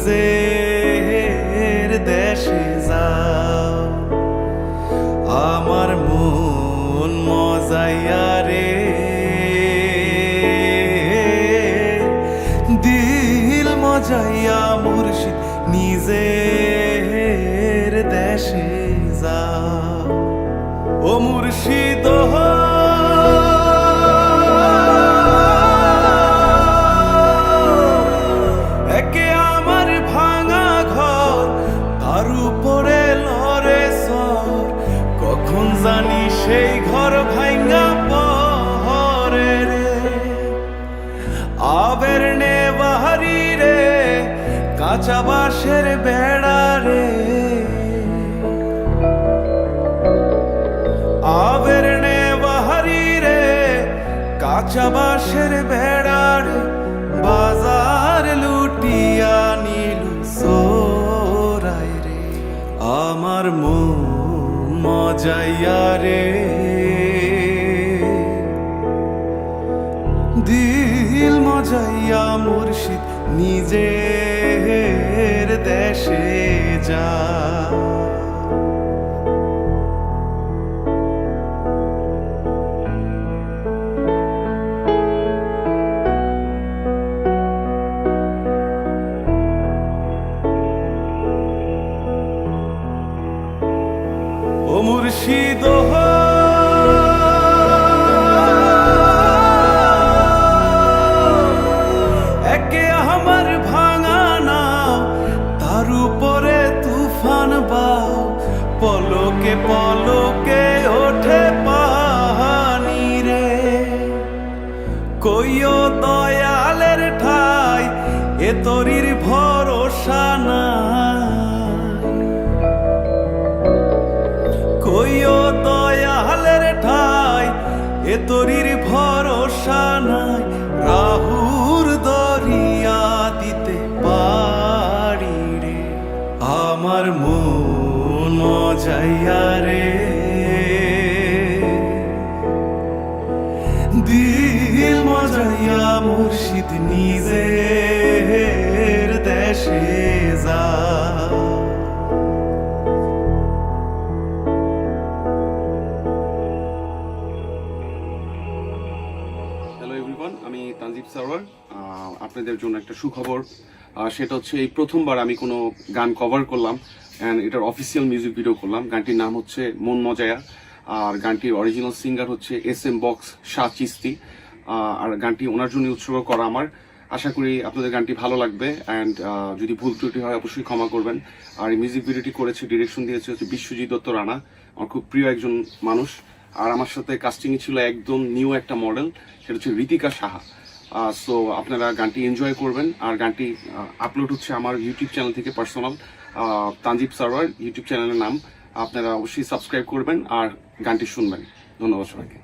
নিজের দেশে যাও, আমার মন মজাইয়া রে, দিল মজাইয়া মুর্শিদ নিজের দেশে যাও। ও মুর্শিদ একে আমার ভাঙা ঘর, তার উপরে লড়ে সর, কখন জানি সেই ঘর ভাঙা পরে রে। আবের নে বাহারি রে, কাঁচা বাঁশের বেড়া রে, আবের নে বাহারি রে, কাঁচা বাঁশের বেড়া রে, বাজার লুটিয়া নিল সোরাই রে। আমার মন মজাইয়া রে, দিল মজাইয়া মুর্শিদ নিজের দেশে যা। ও মুর্শিদ একে আমার ভাঙা নাও, তার উপরে তুফান বাও, পলকে পলকে ওঠে পানি রে। কইও দয়ালের ঠাই, এ তরির ভরসা নাই, কইও দয়ালের ঠাই, এ তরির ভরসা নাই, রাহুর দরিয়া দিতে পারি রে। আমার মন মজাইয়া রে, দিল মজাইয়া মুর্শিদ নিজের দেশে যা। হ্যালো এভরিওয়ান, আমি তানজিব সারোয়ার। আপনাদের জন্য একটা সুখবর, সেটা হচ্ছে এই প্রথমবার আমি কোনো গান কভার করলাম অ্যান্ড এটার অফিসিয়াল মিউজিক ভিডিও করলাম। গানটির নাম হচ্ছে মন মজায়া, আর গানটির অরিজিনাল সিঙ্গার হচ্ছে SM বক্স শাহ চিস্তি, আর গানটি ওনার জন্য উৎসর্গ করা আমার। আশা করি আপনাদের গানটি ভালো লাগবে অ্যান্ড যদি ভুল ত্রুটি হয় অবশ্যই ক্ষমা করবেন। আর এই মিউজিক ভিডিওটি করেছে, ডিরেকশন দিয়েছে হচ্ছে বিশ্বজিৎ দত্ত রানা, আমার খুব প্রিয় একজন মানুষ। আর আমার সাথে কাস্টিংয়ে ছিল একদম নিউ একটা মডেল, সেটা হচ্ছে ঋতিকা সাহা। সো আপনারা গানটি এনজয় করবেন। আর গানটি আপলোড হচ্ছে আমার ইউটিউব চ্যানেল থেকে, পার্সোনাল তানজিব সারোয়ার ইউটিউব চ্যানেলের নাম। আপনারা অবশ্যই সাবস্ক্রাইব করবেন আর গানটি শুনবেন। ধন্যবাদ সবাইকে।